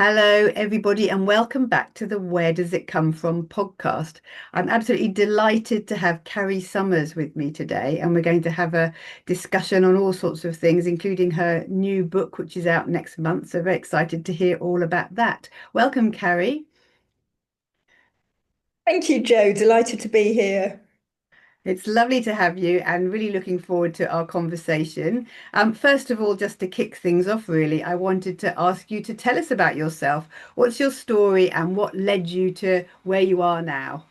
Hello, everybody, and welcome back to the Where Does It Come From podcast. I'm absolutely delighted to have Carrie Summers with me today, and we're going to have a discussion on all sorts of things, including her new book, which is out next month. So, very excited to hear all about that. Welcome, Carrie. Thank you, Joe. Delighted to be here. It's lovely to have you and really looking forward to our conversation. First of all, just to kick things off, really, I wanted to ask you to tell us about yourself. What's your story and what led you to where you are now?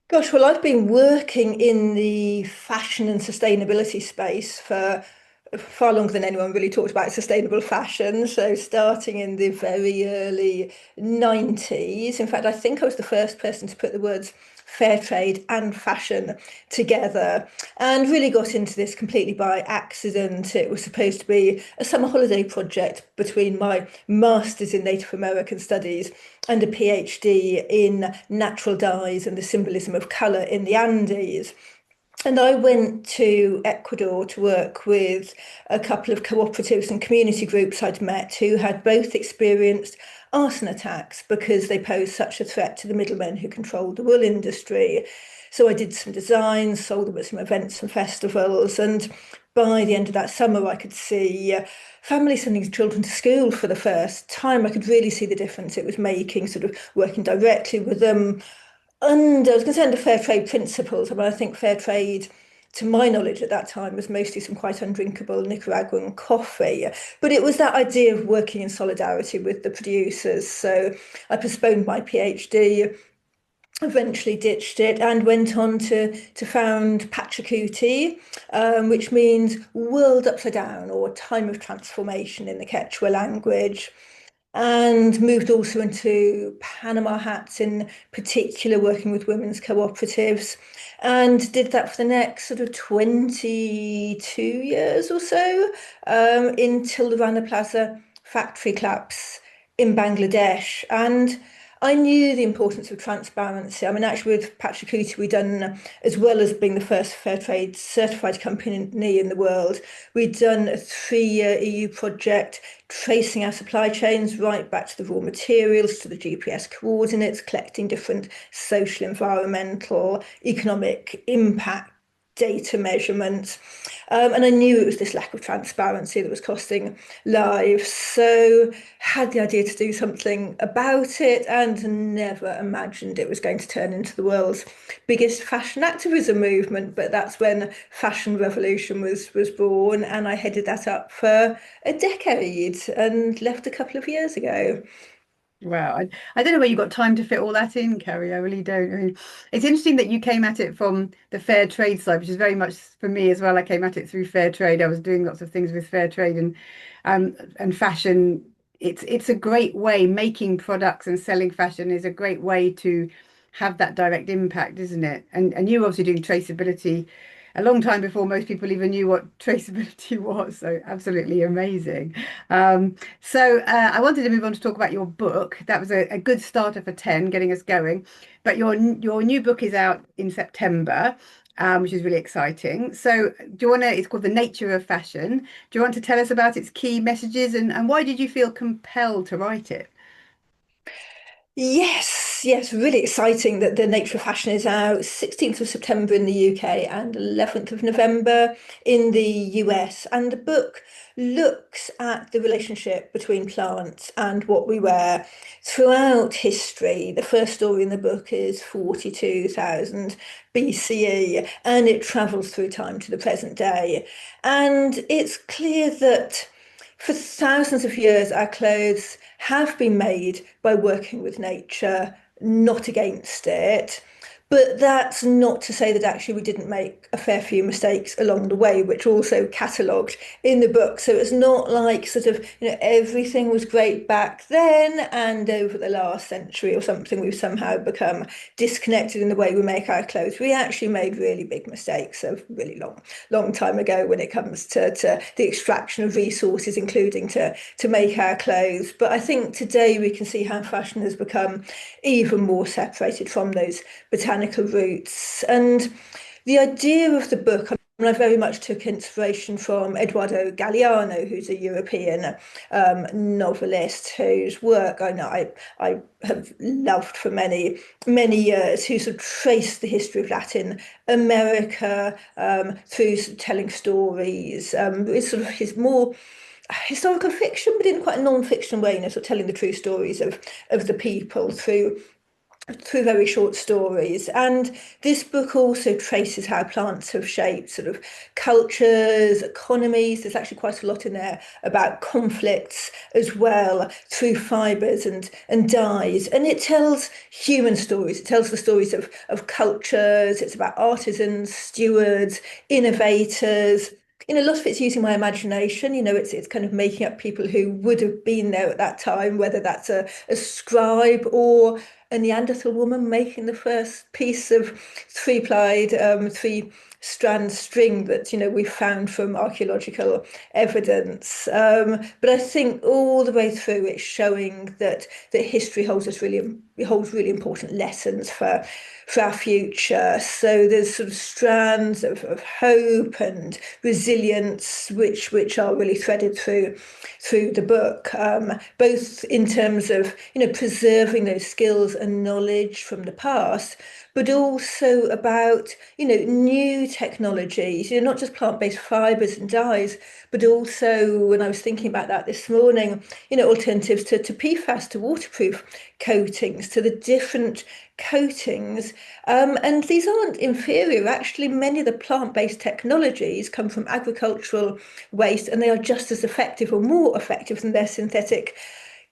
Gosh, well, I've been working in the fashion and sustainability space for far longer than anyone really talked about sustainable fashion. So, starting in the very early 90s. In fact, I think I was the first person to put the words fair trade and fashion together and really got into this completely by accident. It was supposed to be a summer holiday project between my master's in Native American studies and a PhD in natural dyes and the symbolism of colour in the Andes. And I went to Ecuador to work with a couple of cooperatives and community groups I'd met who had both experienced arson attacks because they posed such a threat to the middlemen who controlled the wool industry. So I did some designs, sold them at some events and festivals, and by the end of that summer, I could see families sending children to school for the first time. I could really see the difference it was making, sort of working directly with them. And I was concerned with fair trade principles. I mean, I think fair trade, to my knowledge at that time, was mostly some quite undrinkable Nicaraguan coffee. But it was that idea of working in solidarity with the producers. So I postponed my PhD, eventually ditched it, and went on to found Pachacuti, which means world upside down or time of transformation in the Quechua language, and moved also into Panama hats, in particular working with women's cooperatives, and did that for the next sort of 22 years or so, until the Rana Plaza factory collapse in Bangladesh. And I knew the importance of transparency. I mean, actually, with Pachacuti, we'd done, as well as being the first fair trade certified company in the world, we'd done a 3-year EU project tracing our supply chains right back to the raw materials, to the GPS coordinates, collecting different social, environmental, economic impact data measurements. And I knew it was this lack of transparency that was costing lives. So had the idea to do something about it and never imagined it was going to turn into the world's biggest fashion activism movement. But that's when Fashion Revolution was born, and I headed that up for a decade and left a couple of years ago. Wow, I don't know where you got time to fit all that in, Carrie. I really don't. I mean, it's interesting that you came at it from the fair trade side, which is very much for me as well. I came at it through fair trade. I was doing lots of things with fair trade and fashion. It's a great way. Making products and selling fashion is a great way to have that direct impact, isn't it? And you obviously doing traceability a long time before most people even knew what traceability was. So absolutely amazing. I wanted to move on to talk about your book. That was a good starter for 10, getting us going. But your new book is out in September, which is really exciting. So do you want to, it's called The Nature of Fashion. Do you want to tell us about its key messages and why did you feel compelled to write it? Yes, really exciting that the Nature of Fashion is out 16th of September in the UK and 11th of November in the US. And the book looks at the relationship between plants and what we wear throughout history. The first story in the book is 42,000 BCE, and it travels through time to the present day. And it's clear that for thousands of years, our clothes have been made by working with nature, not against it. But that's not to say that actually we didn't make a fair few mistakes along the way, which are also catalogued in the book. So it's not like sort of, everything was great back then and over the last century or something, we've somehow become disconnected in the way we make our clothes. We actually made really big mistakes a really long time ago when it comes to the extraction of resources, including to make our clothes. But I think today we can see how fashion has become even more separated from those botanical roots. And the idea of the book, I very much took inspiration from Eduardo Galeano, who's a European novelist whose work I have loved for many years, who sort of traced the history of Latin America through telling stories. It's sort of his more historical fiction, but in quite a non-fiction way, sort of telling the true stories of the people through very short stories. And this book also traces how plants have shaped sort of cultures, economies. There's actually quite a lot in there about conflicts as well through fibres and dyes. And it tells human stories. It tells the stories of cultures. It's about artisans, stewards, innovators. A lot of it's using my imagination. It's kind of making up people who would have been there at that time, whether that's a scribe or a Neanderthal woman making the first piece of three-plied, three-strand string that we found from archaeological evidence. But I think all the way through it's showing that history holds really important lessons for our future. So there's sort of strands of hope and resilience which are really threaded through the book, both in terms of preserving those skills and knowledge from the past, but also about new technologies, not just plant-based fibres and dyes, but also, when I was thinking about that this morning, alternatives to PFAS, to waterproof coatings, to the different coatings. And these aren't inferior. Actually, many of the plant-based technologies come from agricultural waste, and they are just as effective or more effective than their synthetic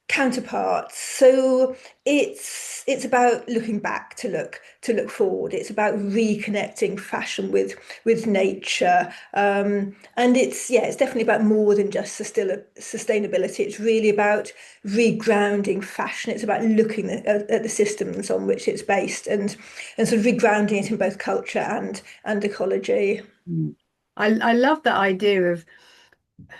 counterparts. So it's about looking back to look forward. It's about reconnecting fashion with nature. And it's definitely about more than just sustainability. It's really about regrounding fashion. It's about looking at the systems on which it's based and sort of regrounding it in both culture and ecology. Mm. I love that idea of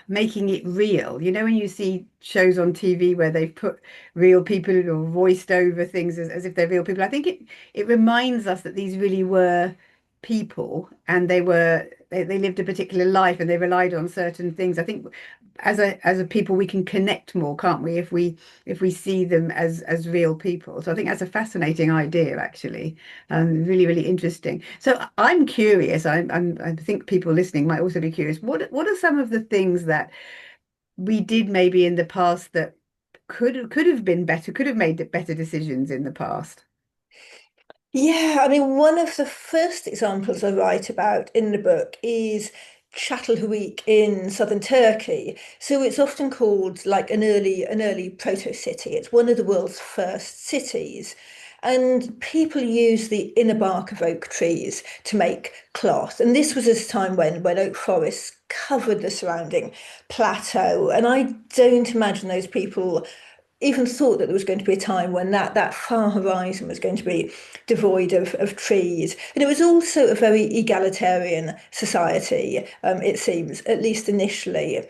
making it real. When you see shows on TV where they've put real people or voiced over things as if they're real people, I think it reminds us that these really were people, and they lived a particular life and they relied on certain things. I think as a people we can connect more, can't we, if we see them as real people. So I think that's a fascinating idea, actually. Really, really interesting. So I'm curious. I think people listening might also be curious. What are some of the things that we did maybe in the past that could have been better, could have made better decisions in the past? Yeah, I mean, one of the first examples I write about in the book is Çatalhöyük in southern Turkey. So it's often called like an early proto-city. It's one of the world's first cities. And people use the inner bark of oak trees to make cloth. And this was at a time when oak forests covered the surrounding plateau. And I don't imagine those people even thought that there was going to be a time when that far horizon was going to be devoid of trees. And it was also a very egalitarian society, it seems, at least initially.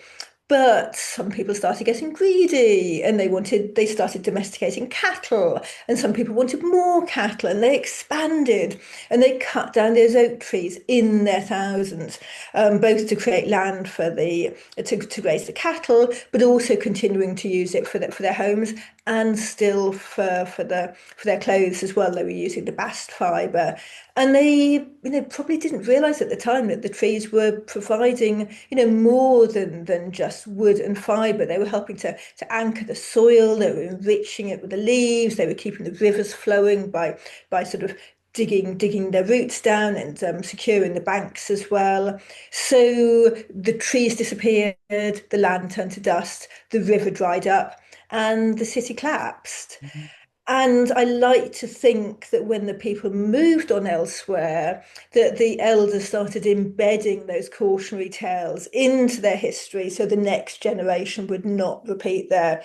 But some people started getting greedy and they started domesticating cattle, and some people wanted more cattle and they expanded and they cut down those oak trees in their thousands, both to create land to graze the cattle, but also continuing to use it for their homes and still for their clothes as well. They were using the bast fibre. And they, probably didn't realize at the time that the trees were providing, more than just wood and fiber. They were helping to anchor the soil. They were enriching it with the leaves. They were keeping the rivers flowing by sort of digging their roots down and securing the banks as well. So the trees disappeared, the land turned to dust, the river dried up, and the city collapsed. And I like to think that when the people moved on elsewhere, that the elders started embedding those cautionary tales into their history so the next generation would not repeat their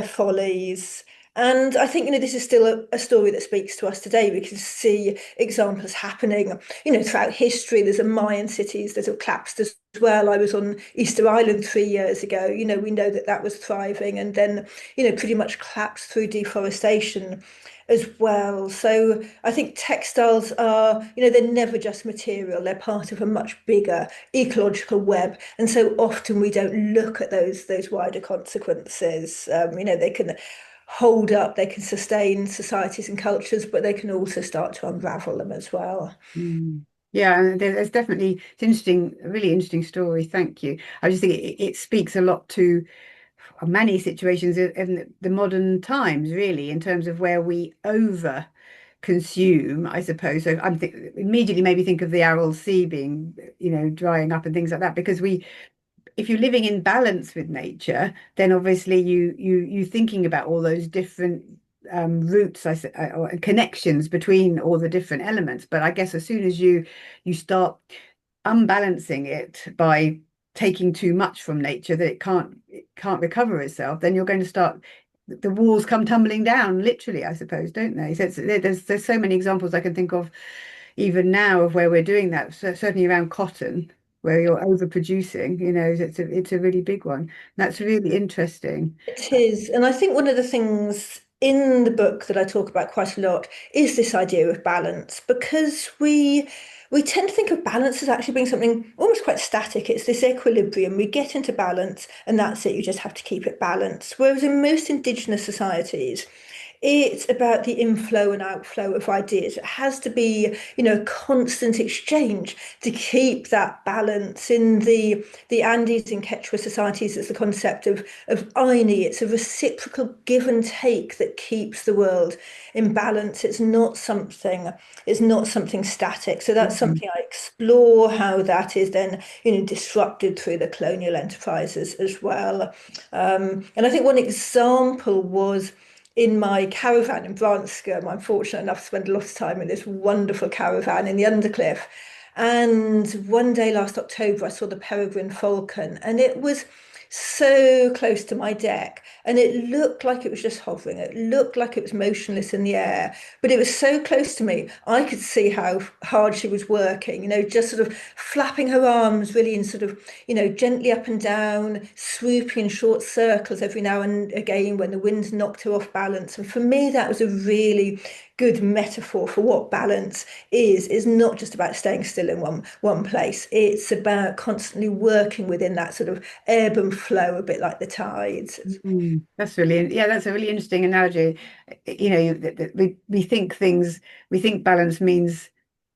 follies. And I think, this is still a story that speaks to us today. We can see examples happening, throughout history. There's a Mayan cities that have collapsed as well. I was on Easter Island 3 years ago. We know that that was thriving and then, pretty much collapsed through deforestation as well. So I think textiles are, they're never just material. They're part of a much bigger ecological web. And so often we don't look at those wider consequences. They can hold up, they can sustain societies and cultures, but they can also start to unravel them as well. Mm. Yeah, and there's definitely it's interesting, a really interesting story. Thank you. I just think it speaks a lot to many situations in the modern times, really, in terms of where we over consume, I suppose. So immediately maybe think of the Aral Sea being, drying up and things like that, because if you're living in balance with nature, then obviously you thinking about all those different routes, or connections between all the different elements. But I guess as soon as you start unbalancing it by taking too much from nature that it can't recover itself, then you're going to start the walls come tumbling down, literally, I suppose, don't they? So there's so many examples I can think of even now of where we're doing that. So certainly around cotton, where you're overproducing, it's a really big one. That's really interesting. It is. And I think one of the things in the book that I talk about quite a lot is this idea of balance, because we tend to think of balance as actually being something almost quite static. It's this equilibrium. We get into balance and that's it. You just have to keep it balanced. Whereas in most indigenous societies, it's about the inflow and outflow of ideas. It has to be, a constant exchange to keep that balance. In the Andes in Quechua societies, it's the concept of aini. It's a reciprocal give and take that keeps the world in balance. It's not something static. So that's Mhm. something I explore how that is then, disrupted through the colonial enterprises as well. And I think one example was in my caravan in Branscombe. I'm fortunate enough to spend a lot of time in this wonderful caravan in the Undercliff. And one day last October, I saw the peregrine falcon, and it was so close to my deck. And it looked like it was just hovering. It looked like it was motionless in the air, but it was so close to me. I could see how hard she was working, just sort of flapping her arms really in sort of, gently up and down, swooping in short circles every now and again when the wind knocked her off balance. And for me, that was a really good metaphor for what balance is not just about staying still in one place. It's about constantly working within that sort of ebb and flow, a bit like the tides. That's really, yeah, that's a really interesting analogy. That we think balance means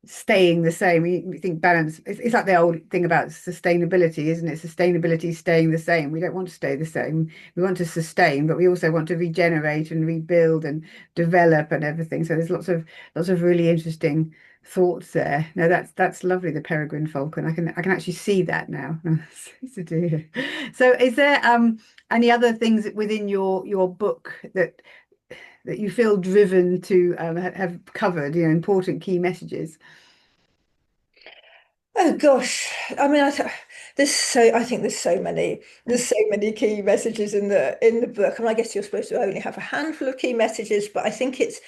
staying the same. We think balance, it's like the old thing about sustainability, isn't it? Sustainability is staying the same. We don't want to stay the same. We want to sustain, but we also want to regenerate and rebuild and develop and everything. So there's lots of really interesting thoughts there. No, that's lovely, the peregrine falcon. I can actually see that now. It's a dear. So is there any other things within your book that you feel driven to have covered, important key messages? Oh gosh, I mean, I think there's so many key messages in the book. I mean, I guess you're supposed to only have a handful of key messages, but I think it's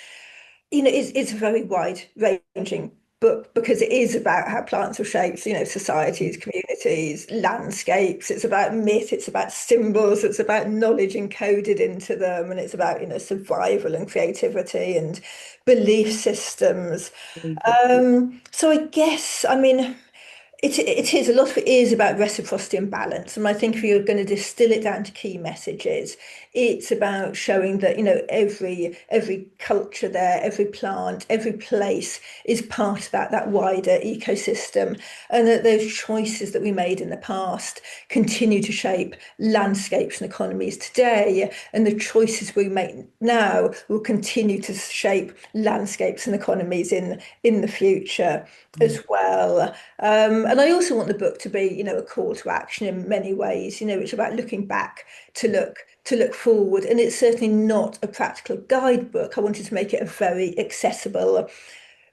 a very wide-ranging book because it is about how plants have shaped, societies, communities, landscapes. It's about myth, it's about symbols, it's about knowledge encoded into them, and it's about, survival and creativity and belief systems. So I guess, I mean, it is a lot of it is about reciprocity and balance. And I think if you're going to distill it down to key messages, it's about showing that, every culture there, every plant, every place is part of that wider ecosystem, and that those choices that we made in the past continue to shape landscapes and economies today, and the choices we make now will continue to shape landscapes and economies in the future as well. And I also want the book to be, a call to action in many ways. It's about looking back to look forward, and it's certainly not a practical guidebook. I wanted to make it a very accessible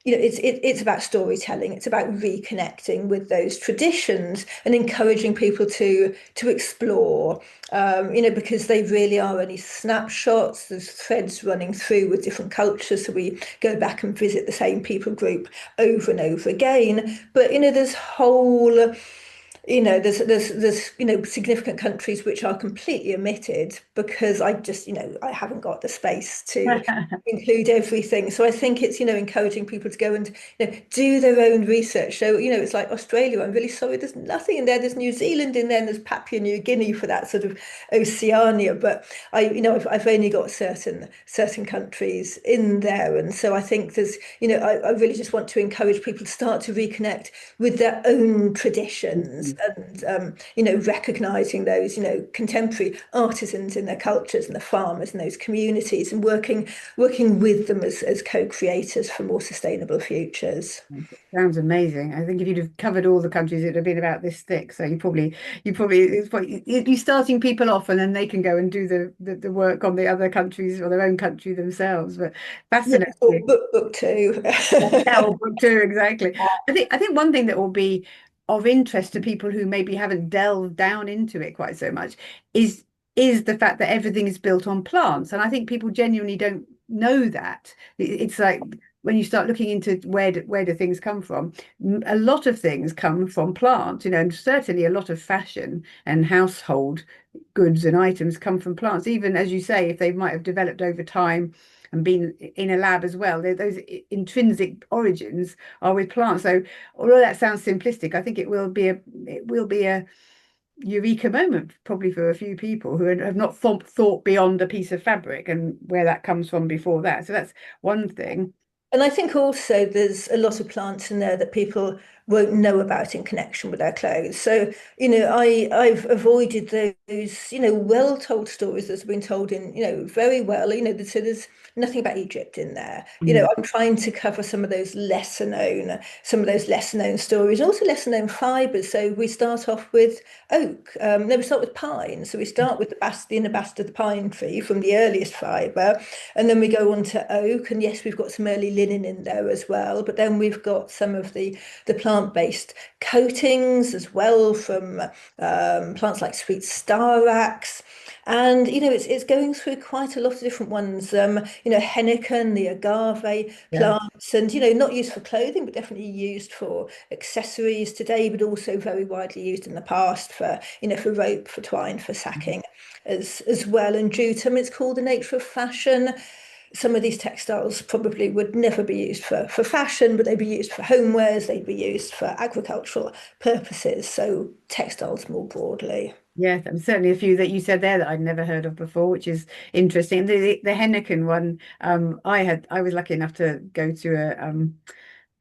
it's about storytelling. It's about reconnecting with those traditions and encouraging people to explore. Because they really are only snapshots. There's threads running through with different cultures, so we go back and visit the same people group over and over again. But there's whole there's significant countries which are completely omitted because I haven't got the space to include everything. So I think it's encouraging people to go and do their own research. So it's like Australia. I'm really sorry, there's nothing in there. There's New Zealand in there, and there's Papua New Guinea for that sort of Oceania. But I've only got certain countries in there, and so I think I really just want to encourage people to start to reconnect with their own traditions and recognizing those contemporary artisans in their cultures and the farmers and those communities and working with them as co-creators for more sustainable futures. Sounds amazing. I think if you'd have covered all the countries, it'd have been about this thick. So you're starting people off, and then they can go and do the work on the other countries or their own country themselves. But Yeah, or fascinating. book too. Yeah, or book two, exactly. I think one thing that will be of interest to people who maybe haven't delved down into it quite so much is is the fact that everything is built on plants. And I think people genuinely don't know that. It's like when you start looking into where do things come from, a lot of things come from plants, and certainly a lot of fashion and household goods and items come from plants, even as you say, if they might have developed over time and been in a lab as well. Those intrinsic origins are with plants. So although that sounds simplistic, I think it will be a eureka moment probably for a few people who have not thought beyond a piece of fabric and where that comes from before that. So that's one thing. And I think also there's a lot of plants in there that people won't know about in connection with their clothes. So, I've avoided those, well-told stories that have been told in, very well, so there's nothing about Egypt in there. Mm. I'm trying to cover some of those lesser known stories, and also lesser known fibers. So we start off with oak, then we start with pine. So we start with the inner bast of the pine tree from the earliest fiber, and then we go on to oak, and yes, we've got some early linen in there as well. But then we've got some of the plant-based coatings as well from plants like sweet starax. And it's going through quite a lot of different ones. Henequen, the agave Yeah. plants, and not used for clothing, but definitely used for accessories today, but also very widely used in the past for rope, for twine, for sacking as well. And jute, it's called the nature of fashion. Some of these textiles probably would never be used for fashion, but they'd be used for homewares, they'd be used for agricultural purposes. So textiles more broadly. Yes, and certainly a few that you said there that I'd never heard of before, which is interesting. The Henneken one, I was lucky enough to go to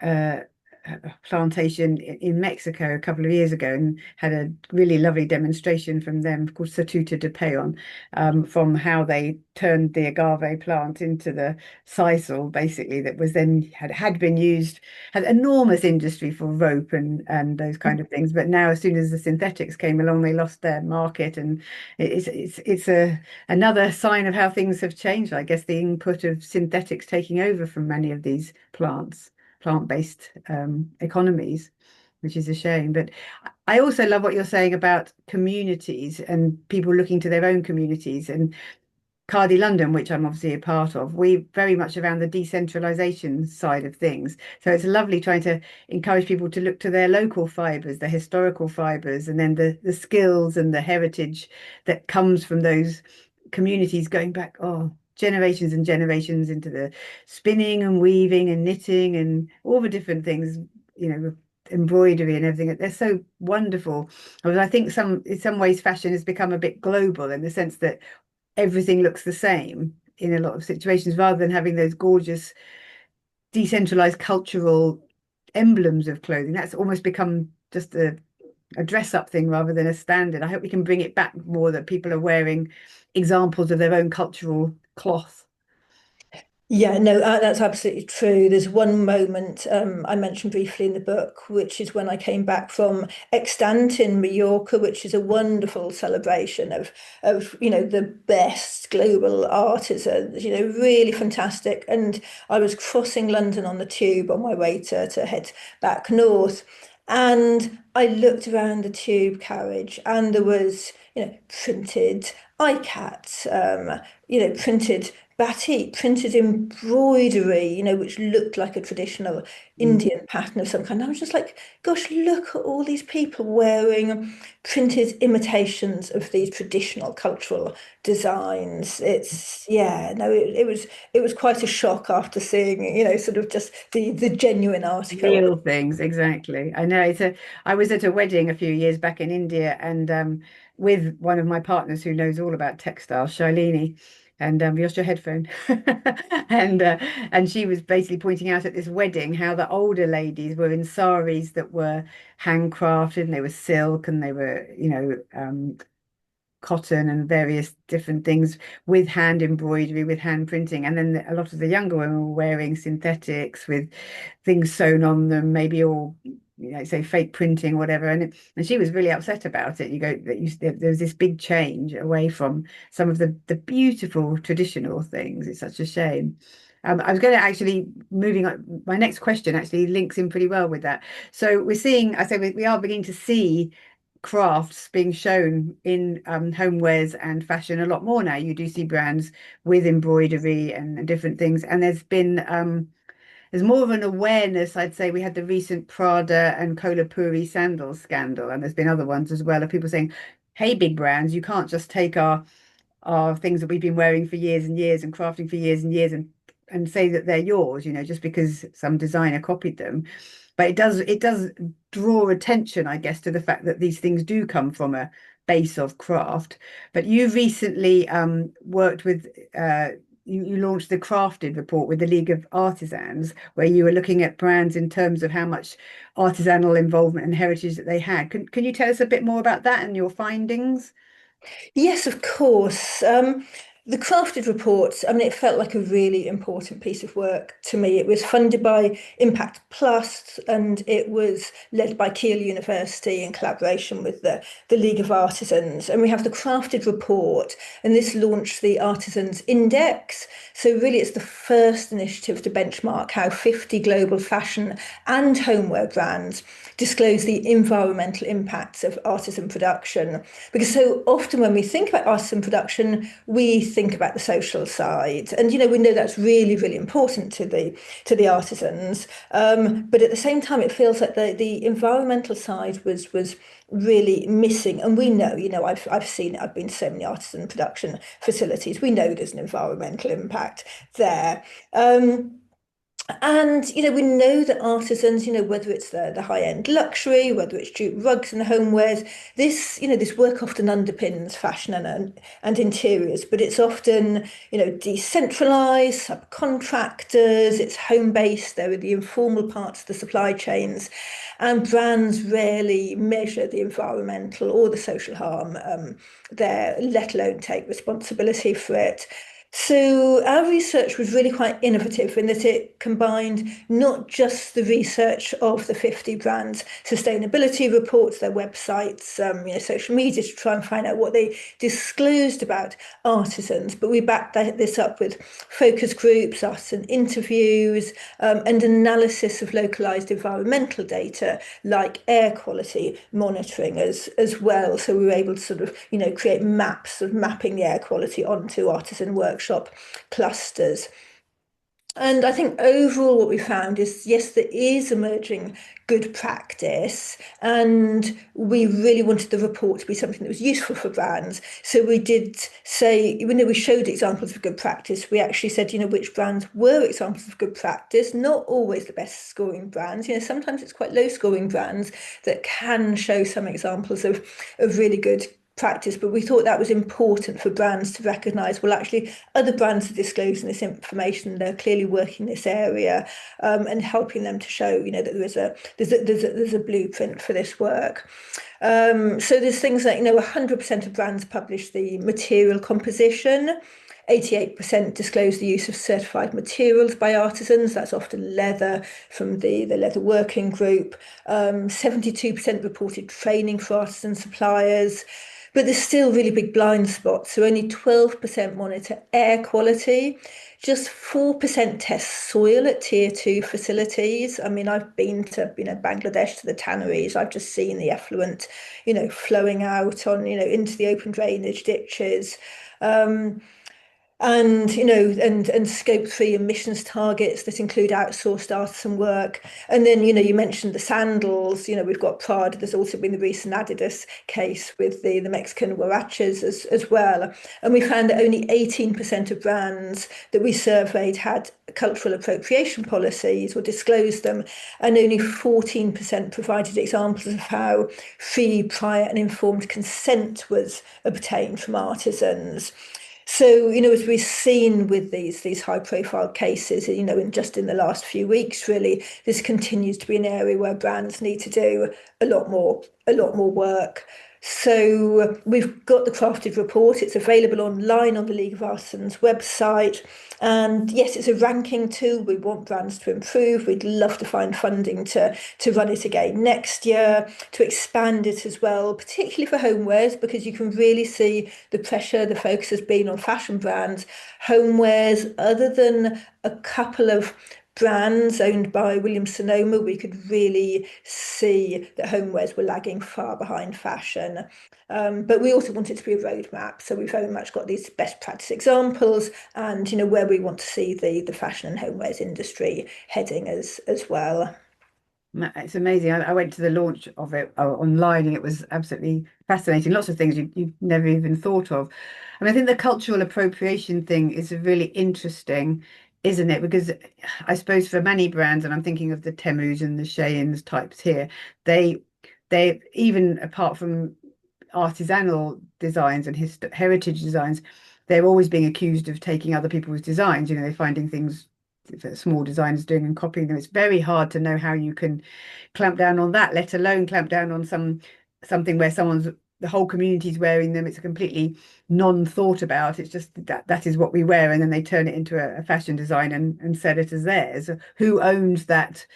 uh, a plantation in Mexico a couple of years ago and had a really lovely demonstration from them called Satuta de Peon, from how they turned the agave plant into the sisal, basically, that was then had been used, had enormous industry for rope and those kind of things. But now, as soon as the synthetics came along, they lost their market, and it's a another sign of how things have changed. I guess the input of synthetics taking over from many of these plant-based economies, which is a shame. But I also love what you're saying about communities and people looking to their own communities. And Cardi London, which I'm obviously a part of, we very much around the decentralization side of things. So it's lovely trying to encourage people to look to their local fibres, the historical fibres, and then the skills and the heritage that comes from those communities going back, generations and generations into the spinning and weaving and knitting and all the different things, embroidery and everything. They're so wonderful. I think in some ways fashion has become a bit global in the sense that everything looks the same in a lot of situations rather than having those gorgeous decentralized cultural emblems of clothing. That's almost become just a dress up thing rather than a standard. I hope we can bring it back more, that people are wearing examples of their own cultural cloth. Yeah, no, that's absolutely true. There's one moment I mentioned briefly in the book, which is when I came back from Extant in Mallorca, which is a wonderful celebration of the best global artisans, really fantastic. And I was crossing London on the tube on my way to head back north. And I looked around the tube carriage and there was, printed ICAT, printed batik, printed embroidery, which looked like a traditional Mm. Indian pattern of some kind. I was just like, gosh, look at all these people wearing printed imitations of these traditional cultural designs. Yeah, no, it was quite a shock after seeing, sort of just the genuine article. Real things, exactly. I know I was at a wedding a few years back in India, and with one of my partners who knows all about textiles, Shailini, and you lost your headphone. And and she was basically pointing out at this wedding how the older ladies were in saris that were handcrafted, and they were silk, and they were, cotton and various different things with hand embroidery, with hand printing. And then a lot of the younger women were wearing synthetics with things sewn on them, maybe all, say fake printing, whatever. And she was really upset about it. You go that there's this big change away from some of the beautiful traditional things. It's such a shame. I was going to actually moving on. My next question actually links in pretty well with that. So we're seeing, I say we are beginning to see crafts being shown in homewares and fashion a lot more now. You do see brands with embroidery and different things, and there's more of an awareness. I'd say we had the recent Prada and Kolhapuri sandals scandal, and there's been other ones as well of people saying, "Hey, big brands, you can't just take our things that we've been wearing for years and years and crafting for years and years and say that they're yours, just because some designer copied them." But it does draw attention, I guess, to the fact that these things do come from a base of craft. But you recently worked with you launched the Crafted report with the League of Artisans, where you were looking at brands in terms of how much artisanal involvement and heritage that they had. Can you tell us a bit more about that and your findings? Yes, of course. The crafted report, I mean, it felt like a really important piece of work to me. It was funded by Impact Plus and it was led by Keele University in collaboration with the League of Artisans. And we have the crafted report, and this launched the Artisans Index. So, really, it's the first initiative to benchmark how 50 global fashion and homeware brands disclose the environmental impacts of artisan production. Because so often when we think about artisan production, we think about the social side, and we know that's really, really important to the artisans. But at the same time, it feels like the environmental side was really missing. And we know, I've seen it. I've been to so many artisan production facilities. We know there's an environmental impact there. And we know that artisans, whether it's the high-end luxury, whether it's jute rugs and homewares, this work often underpins fashion and interiors, but it's often, decentralized, subcontractors, it's home-based, there are the informal parts of the supply chains, and brands rarely measure the environmental or the social harm there, let alone take responsibility for it. So our research was really quite innovative in that it combined not just the research of the 50 brands sustainability reports, their websites, social media to try and find out what they disclosed about artisans, but we backed this up with focus groups, artisan interviews, and analysis of localized environmental data like air quality monitoring as well. So we were able to sort of, create maps of mapping the air quality onto artisan workshop clusters. And I think overall, what we found is yes, there is emerging good practice, and we really wanted the report to be something that was useful for brands. So we did say, even though we showed examples of good practice, we actually said, which brands were examples of good practice, not always the best scoring brands. Sometimes it's quite low scoring brands that can show some examples of really good practice, but we thought that was important for brands to recognize, well, actually, other brands are disclosing this information. They're clearly working this area, and helping them to show, that there's a blueprint for this work. So there's things like, 100% of brands publish the material composition. 88% disclose the use of certified materials by artisans. That's often leather from the leather working group. 72% reported training for artisan suppliers. But there's still really big blind spots. So only 12% monitor air quality. Just 4% test soil at tier two facilities. I mean, I've been to, Bangladesh to the tanneries. I've just seen the effluent, flowing out on, into the open drainage ditches. Um, and and scope 3 emissions targets that include outsourced artisan work. And then you mentioned the sandals. We've got Prada. There's also been the recent Adidas case with the Mexican huaraches as well. And we found that only 18% of brands that we surveyed had cultural appropriation policies or disclosed them, and only 14% provided examples of how free, prior and informed consent was obtained from artisans. So, as we've seen with these high profile cases, in just in the last few weeks, really, this continues to be an area where brands need to do a lot more work. So we've got the crafted report. It's available online on the League of Artisans website. And yes, it's a ranking tool. We want brands to improve. We'd love to find funding to run it again next year, to expand it as well, particularly for homewares, because you can really see the pressure, the focus has been on fashion brands. Homewares, other than a couple of brands owned by Williams Sonoma, we could really see that homewares were lagging far behind fashion. But we also want it to be a roadmap. So we've very much got these best practice examples and, where we want to see the fashion and homewares industry heading as well. It's amazing. I went to the launch of it online and it was absolutely fascinating. Lots of things you've never even thought of. And I think the cultural appropriation thing is really interesting, isn't it? Because I suppose for many brands, and I'm thinking of the Temus and the Shein's types here, they even apart from artisanal designs and heritage designs, they're always being accused of taking other people's designs. They're finding things that small designers doing and copying them. It's very hard to know how you can clamp down on that, let alone clamp down on something where the whole community's wearing them. It's a completely non-thought about. It's just that is what we wear, and then they turn it into a fashion design and sell it as theirs. Who owns that?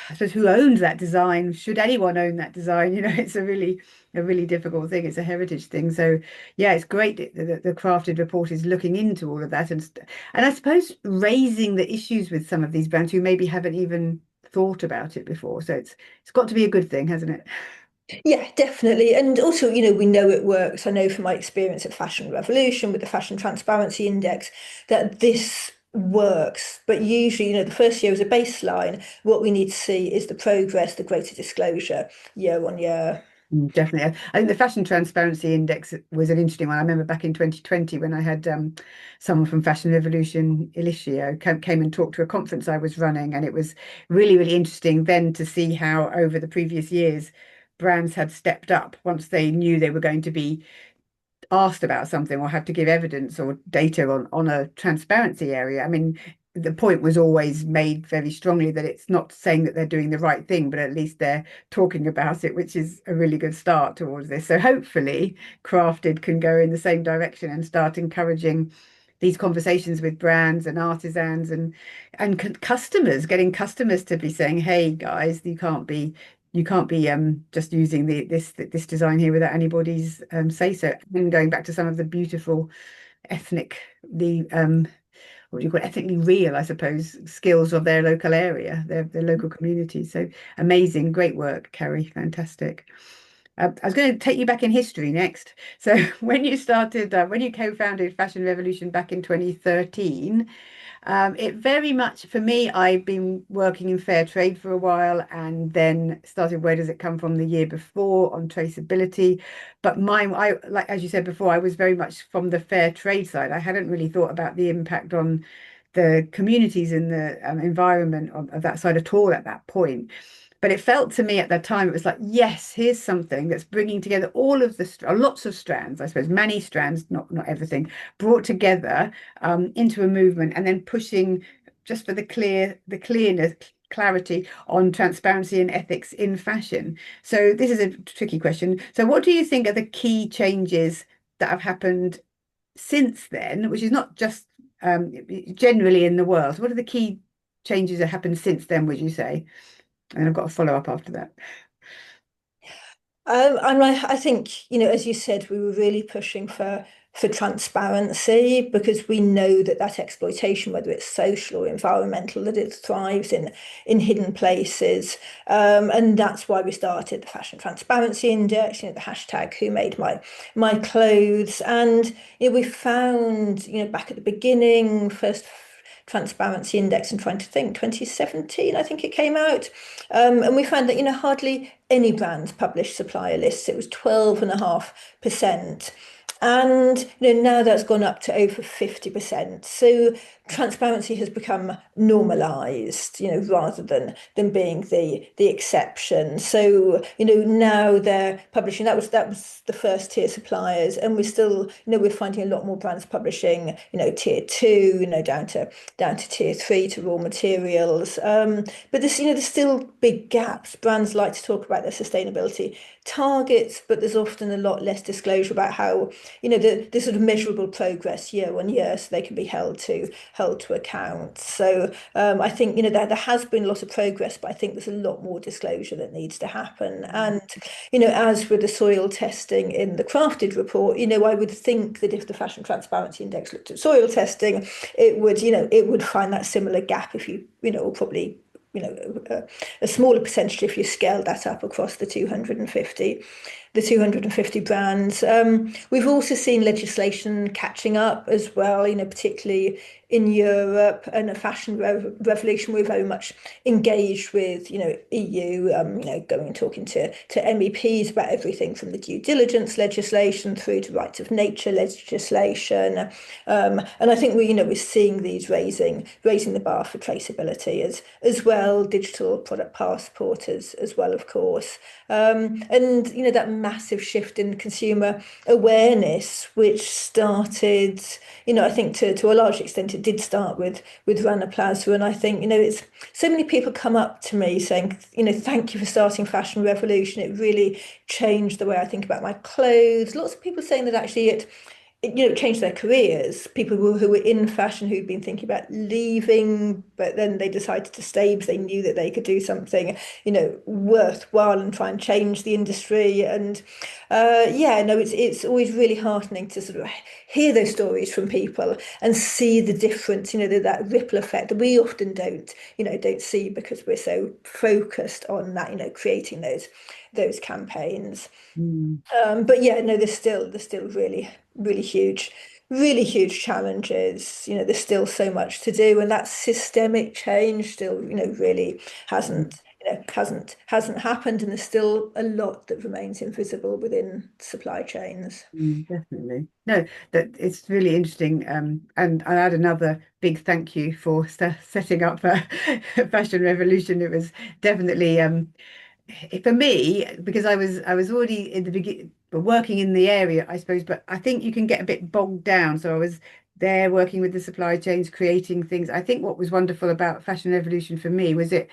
I suppose who owns that design? Should anyone own that design? It's a really difficult thing. It's a heritage thing. So yeah, it's great that the crafted report is looking into all of that and I suppose raising the issues with some of these brands who maybe haven't even thought about it before. So it's got to be a good thing, hasn't it? Yeah, definitely. And also, we know it works. I know from my experience at Fashion Revolution with the Fashion Transparency Index that this works. But usually, the first year is a baseline. What we need to see is the progress, the greater disclosure year on year. Definitely. I think the Fashion Transparency Index was an interesting one. I remember back in 2020 when I had someone from Fashion Revolution, Elicio, came and talked to a conference I was running, and it was really, really interesting then to see how over the previous years brands had stepped up once they knew they were going to be asked about something or had to give evidence or data on a transparency area. I mean, the point was always made very strongly that it's not saying that they're doing the right thing, but at least they're talking about it, which is a really good start towards this. So hopefully Crafted can go in the same direction and start encouraging these conversations with brands and artisans and customers, getting customers to be saying, hey guys, you can't be just using this design here without anybody's say so. And going back to some of the beautiful ethnically what do you call it, ethnically real, I suppose, skills of their local area, their local community. So amazing, great work, Kerry, fantastic. I was going to take you back in history next. So when you co-founded Fashion Revolution back in 2013, it very much, for me, I've been working in fair trade for a while and then started Where Does It Come From the year before on traceability. But like as you said before, I was very much from the fair trade side. I hadn't really thought about the impact on the communities in the environment of that side at all at that point. But it felt to me at that time, it was like, yes, here's something that's bringing together all of the lots of strands, I suppose, many strands, not everything, brought together into a movement, and then pushing just for the clearness, clarity on transparency and ethics in fashion. So this is a tricky question. So what do you think are the key changes that have happened since then, which is not just generally in the world. So what are the key changes that happened since then, would you say? And I've got a follow up after that. I think, as you said, we were really pushing for transparency because we know that that exploitation, whether it's social or environmental, that it thrives in hidden places, and that's why we started the Fashion Transparency Index. The hashtag Who Made My Clothes, and we found, back at the beginning, first Transparency Index, and trying to think 2017 I think it came out, and we found that hardly any brands published supplier lists. It was 12.5%. And now that's gone up to over 50%. So transparency has become normalized, rather than being the exception. So, now they're publishing, that was the first tier suppliers, and we're still, we're finding a lot more brands publishing, tier two, down to tier three to raw materials. But there's still big gaps. Brands like to talk about their sustainability targets, but there's often a lot less disclosure about how, the sort of measurable progress year on year, so they can be held to account. So I think there has been a lot of progress, but I think there's a lot more disclosure that needs to happen. And as with the soil testing in the crafted report, I would think that if the Fashion Transparency Index looked at soil testing, it would find that similar gap if or probably a smaller percentage if you scale that up across the 250 brands. We've also seen legislation catching up as well, particularly in Europe, and a fashion revolution. We're very much engaged with, EU, going and talking to MEPs about everything from the due diligence legislation through to rights of nature legislation. And I think we're seeing these raising the bar for traceability as well, digital product passport as well, of course. And that massive shift in consumer awareness, which started, I think to a large extent, it did start with Rana Plaza. And I think, it's so many people come up to me saying, thank you for starting Fashion Revolution. It really changed the way I think about my clothes. Lots of people saying that actually it changed their careers. People who were in fashion who'd been thinking about leaving, but then they decided to stay because they knew that they could do something, worthwhile and try and change the industry. And yeah, no, it's always really heartening to sort of hear those stories from people and see the difference, that ripple effect that we often don't see because we're so focused on that, creating those campaigns. Mm. But yeah, no, there's still really huge challenges. There's still so much to do, and that systemic change still, really hasn't happened, and there's still a lot that remains invisible within supply chains. Definitely. No, that it's really interesting. And I had another big thank you for setting up a Fashion Revolution. It was definitely for me because I was already in the beginning working in the area, I suppose, but I think you can get a bit bogged down. So I was there working with the supply chains, creating things. I think what was wonderful about Fashion Revolution for me was it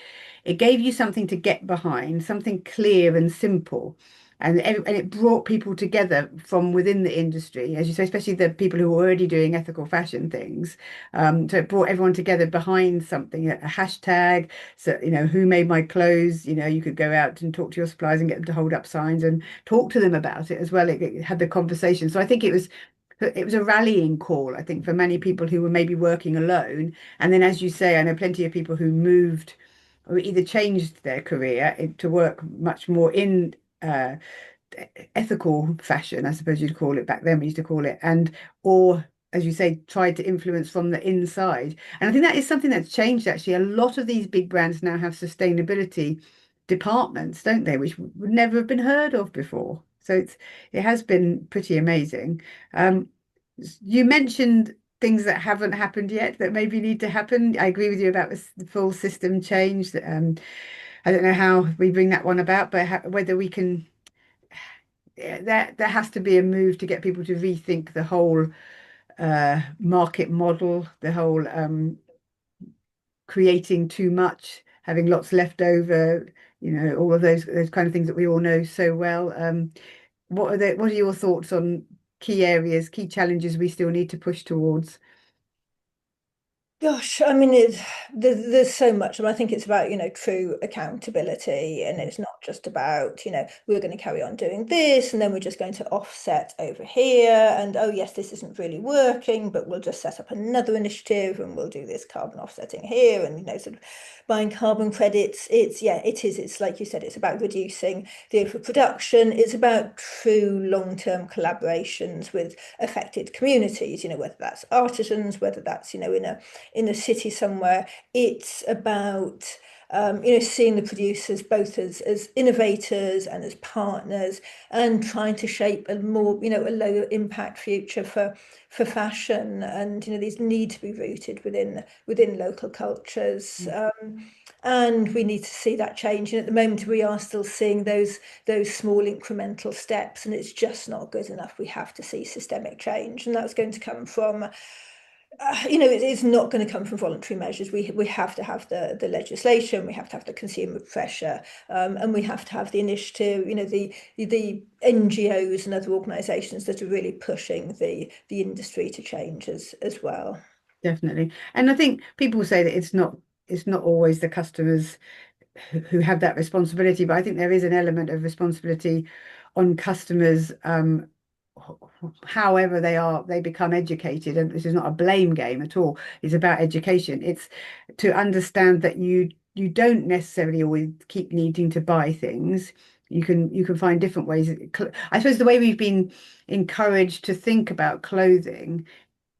gave you something to get behind, something clear and simple. And it brought people together from within the industry, as you say, especially the people who were already doing ethical fashion things. So it brought everyone together behind something, a hashtag. So, who made my clothes? You could go out and talk to your suppliers and get them to hold up signs and talk to them about it as well. It had the conversation. So I think it was a rallying call, I think, for many people who were maybe working alone. And then, as you say, I know plenty of people who moved or either changed their career to work much more in ethical fashion, I suppose you'd call it back then, we used to call it, and or as you say, tried to influence from the inside. And I think that is something that's changed actually. A lot of these big brands now have sustainability departments, don't they, which would never have been heard of before. So it has been pretty amazing. Um, you mentioned things that haven't happened yet that maybe need to happen. I agree with you about the full system change. I don't know how we bring that one about, but whether we can there has to be a move to get people to rethink the whole market model, the whole creating too much, having lots left over, all of those kind of things that we all know so well. What are your thoughts on key areas, key challenges we still need to push towards? Gosh, I mean, there's so much. I mean, I think it's about, true accountability. And it's not just about, we're going to carry on doing this and then we're just going to offset over here. And oh, yes, this isn't really working, but we'll just set up another initiative and we'll do this carbon offsetting here and, sort of buying carbon credits. Yeah, it is. It's like you said, it's about reducing the overproduction. It's about true long-term collaborations with affected communities, whether that's artisans, whether that's, in a city somewhere. It's about seeing the producers both as innovators and as partners, and trying to shape a more, a lower impact future for fashion. And these need to be rooted within local cultures. And we need to see that change. And at the moment, we are still seeing those small incremental steps, and it's just not good enough. We have to see systemic change, and that's going to come from it's not going to come from voluntary measures. We have to have the legislation, we have to have the consumer pressure, and we have to have the initiative, the NGOs and other organisations that are really pushing the industry to change as well. Definitely. And I think people say that it's not always the customers who have that responsibility, but I think there is an element of responsibility on customers, however they become educated. And this is not a blame game at all. It's about education. It's to understand that you don't necessarily always keep needing to buy things. You can find different ways. I suppose the way we've been encouraged to think about clothing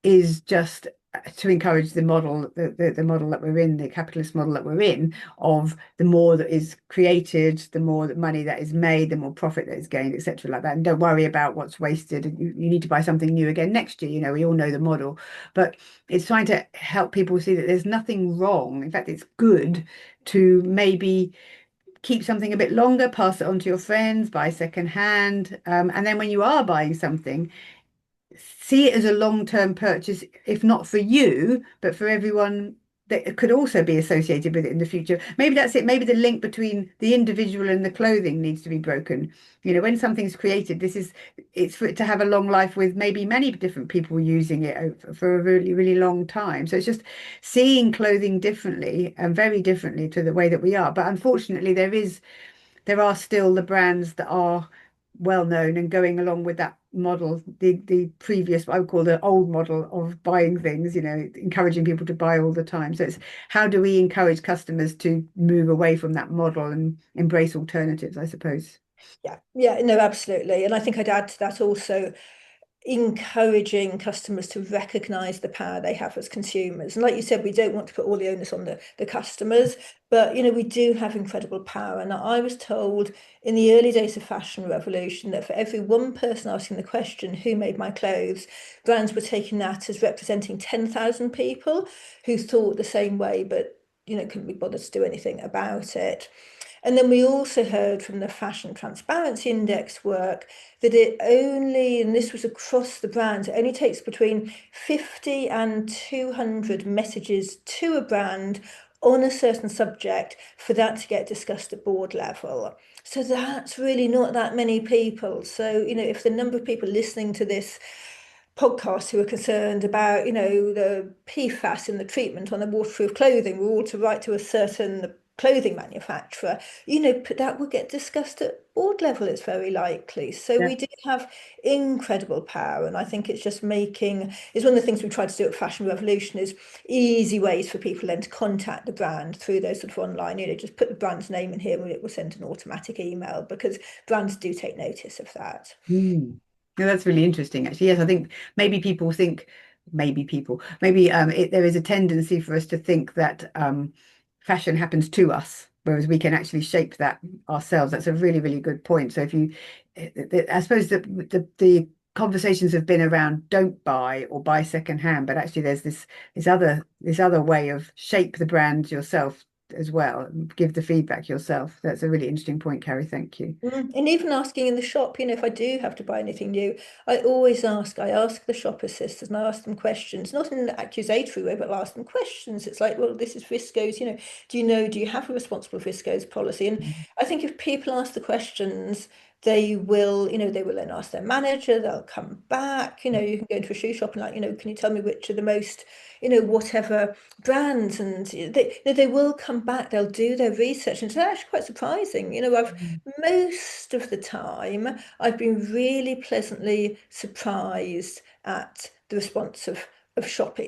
is just to encourage the model that we're in, the capitalist model that we're in, of the more that is created, the more that money that is made, the more profit that is gained, etc., like that. And don't worry about what's wasted. You need to buy something new again next year. We all know the model, but it's trying to help people see that there's nothing wrong. In fact, it's good to maybe keep something a bit longer, pass it on to your friends, buy second hand, and then when you are buying something, see it as a long-term purchase, if not for you, but for everyone that could also be associated with it in the future. Maybe that's it. Maybe the link between the individual and the clothing needs to be broken. When something's created, it's for it to have a long life with maybe many different people using it for a really, really long time. So it's just seeing clothing differently and very differently to the way that we are. But unfortunately, there are still the brands that are well known and going along with that model, the previous, what I would call the old model of buying things, encouraging people to buy all the time. So it's how do we encourage customers to move away from that model and embrace alternatives, I suppose. Yeah, no, absolutely. And I think I'd add to that also encouraging customers to recognize the power they have as consumers. And like you said, we don't want to put all the onus on the customers, but we do have incredible power. And I was told in the early days of fashion revolution that for every one person asking the question, who made my clothes, brands were taking that as representing 10,000 people who thought the same way, but couldn't be bothered to do anything about it. And then we also heard from the Fashion Transparency Index work that it only, and this was across the brands, it only takes between 50 and 200 messages to a brand on a certain subject for that to get discussed at board level. So that's really not that many people. So, if the number of people listening to this podcast who are concerned about, the PFAS in the treatment on the waterproof clothing were all to write to a certain clothing manufacturer, that will get discussed at board level, it's very likely. So Yeah. we do have incredible power. And I think it's just is one of the things we try to do at Fashion Revolution is easy ways for people then to contact the brand through those sort of online, just put the brand's name in here and it will send an automatic email, because brands do take notice of that. Mm. Yeah, that's really interesting, actually. Yes, I think maybe there is a tendency for us to think that fashion happens to us, whereas we can actually shape that ourselves. That's a really, really good point. So I suppose the conversations have been around don't buy or buy secondhand, but actually there's this other way of shape the brand yourself as well, and give the feedback yourself. That's a really interesting point, Carrie. Thank you. And even asking in the shop, if I do have to buy anything new, I ask the shop assistants and I ask them questions, not in an accusatory way, but I'll ask them questions. It's like, well, this is viscose, do you have a responsible viscose policy? And I think if people ask the questions, they will, they will then ask their manager, they'll come back, you can go into a shoe shop and like, can you tell me which are the most, whatever brands, and they will come back, they'll do their research, and it's actually quite surprising. I've Mm. most of the time I've been really pleasantly surprised at the response of shop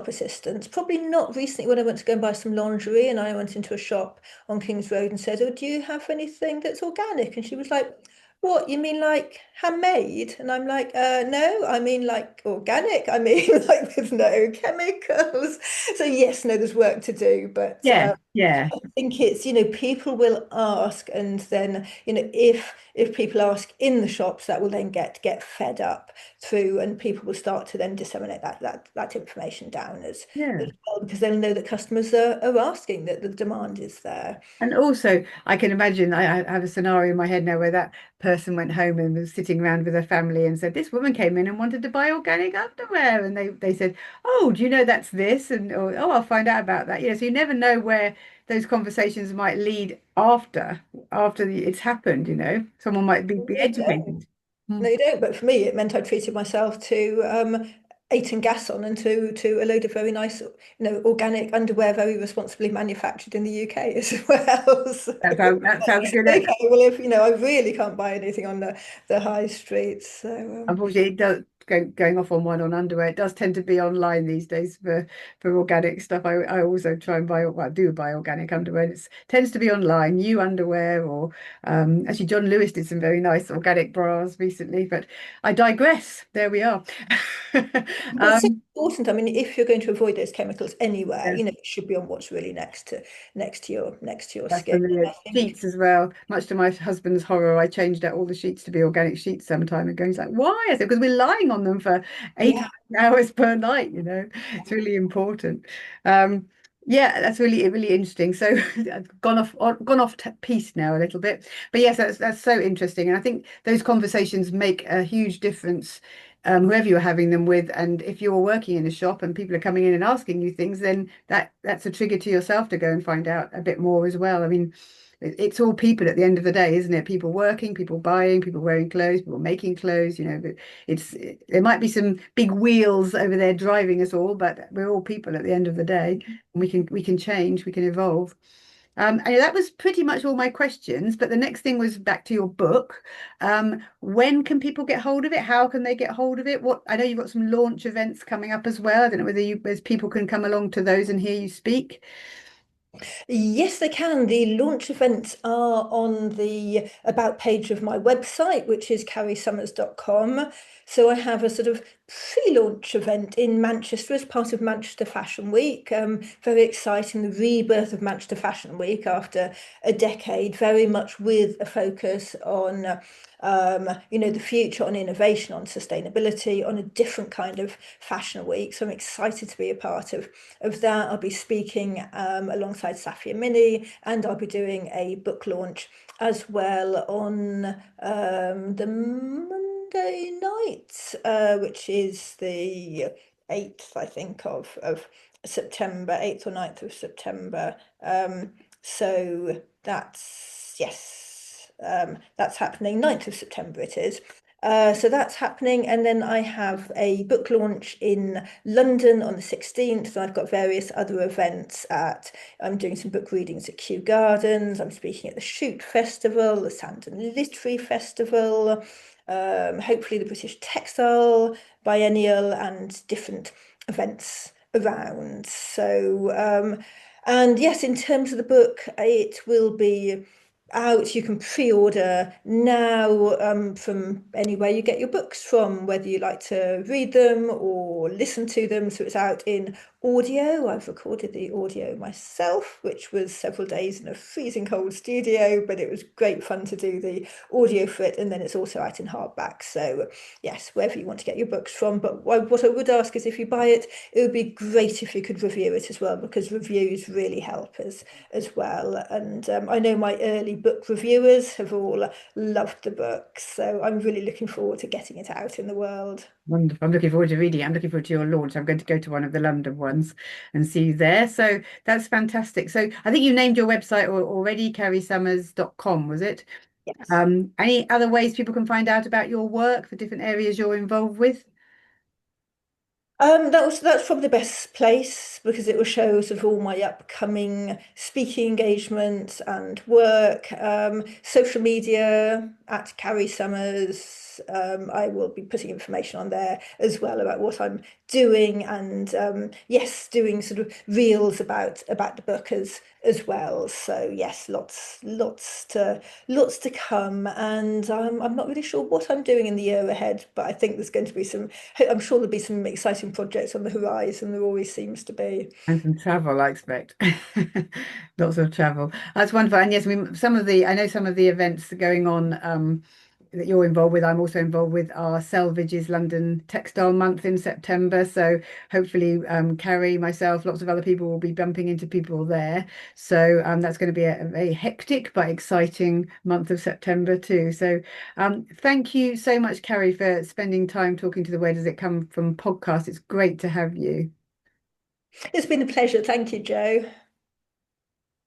assistants. Probably not recently when I went to go and buy some lingerie and I went into a shop on King's Road and said, "Oh, do you have anything that's organic?" And she was like, "What, you mean like handmade?" And I'm like, no, I mean like organic. I mean like with no chemicals." So yes, no, there's work to do, but Yeah, yeah, I think it's, people will ask, and then, if people ask in the shops, that will then get fed up through, and people will start to then disseminate that information down as yeah. well, because they'll know that customers are asking, that the demand is there. And also, I can imagine I have a scenario in my head now where that person went home and was sitting around with her family and said, "This woman came in and wanted to buy organic underwear," and they said, "Oh, do you know that's this?" And or, "Oh, I'll find out about that." So you never know where those conversations might lead it's happened. Someone might be No, you don't. educated. No, Mm. you don't. But for me, it meant I treated myself to eight and gas on, and to a load of very nice, organic underwear, very responsibly manufactured in the UK as well. So, That sounds good. okay, well, if I really can't buy anything on the high streets, so Unfortunately, it does going off on one on underwear. It does tend to be online these days for organic stuff. I also try and buy, well, I do buy organic underwear. It tends to be online, new underwear, or actually John Lewis did some very nice organic bras recently. But I digress. There we are. but it's so Um, important. I mean, if you're going to avoid those chemicals anywhere, yeah. it should be on what's really next to your That's skin. familiar. I think. Sheets as well. Much to my husband's horror, I changed out all the sheets to be organic sheets some time ago. He's like, "Why?" I said, "Because we're lying on them for eight Yeah. hours per night. It's really important." Um, yeah, that's really interesting. So I've gone off piece now a little bit, but yes, that's so interesting, and I think those conversations make a huge difference. Whoever you're having them with, and if you're working in a shop and people are coming in and asking you things, then that's a trigger to yourself to go and find out a bit more as well. I mean, it's all people at the end of the day, isn't it? People working, people buying, people wearing clothes, people making clothes. But there might be some big wheels over there driving us all, but we're all people at the end of the day, and we can change, we can evolve. And that was pretty much all my questions. But the next thing was back to your book. When can people get hold of it? How can they get hold of it? I know you've got some launch events coming up as well. I don't know whether people can come along to those and hear you speak. Yes, they can. The launch events are on the about page of my website, which is carriesummers.com. So I have a sort of pre-launch event in Manchester as part of Manchester Fashion Week. Very exciting, the rebirth of Manchester Fashion Week after a decade, very much with a focus on the future, on innovation, on sustainability, on a different kind of fashion week. So I'm excited to be a part of that. I'll be speaking alongside Safia Mini, and I'll be doing a book launch as well on the Monday night, which is the 8th, I think, of September, 8th or 9th of September. So that's, yes, that's happening, 9th of September it is. So that's happening, and then I have a book launch in London on the 16th. And I've got various other events I'm doing some book readings at Kew Gardens. I'm speaking at the Shoot Festival, the Sandon Literary Festival, hopefully the British Textile Biennial, and different events around. So, and yes, in terms of the book, it will be out. You can pre-order now from anywhere you get your books from, whether you like to read them or listen to them. So it's out in audio. I've recorded the audio myself, which was several days in a freezing cold studio, but it was great fun to do the audio for it. And then it's also out in hardback. So yes, wherever you want to get your books from. But what I would ask is, if you buy it, it would be great if you could review it as well, because reviews really help us as well. And I know my early book reviewers have all loved the book, so I'm really looking forward to getting it out in the world. Wonderful. I'm looking forward to reading it. I'm looking forward to your launch. I'm going to go to one of the London ones and see you there. So that's fantastic. So I think you named your website already, carriesummers.com, was it? Yes. Any other ways people can find out about your work, the different areas you're involved with? That's probably the best place because it will show sort of all my upcoming speaking engagements and work. Social media at Carrie Summers. I will be putting information on there as well about what I'm doing and yes, doing sort of reels about the book as well. So yes, lots to come, and I'm not really sure what I'm doing in the year ahead, but I think there's going to be some. I'm sure there'll be some exciting projects on the horizon. There always seems to be. And some travel, I expect. Lots of travel. That's wonderful. And yes, I know some of the events going on that you're involved with. I'm also involved with our Selvages London Textile Month in September. So hopefully, Carrie, myself, lots of other people will be bumping into people there. So that's going to be a very hectic but exciting month of September too. So thank you so much, Carrie, for spending time talking to the Where Does It Come From podcast. It's great to have you. It's been a pleasure. Thank you, Joe.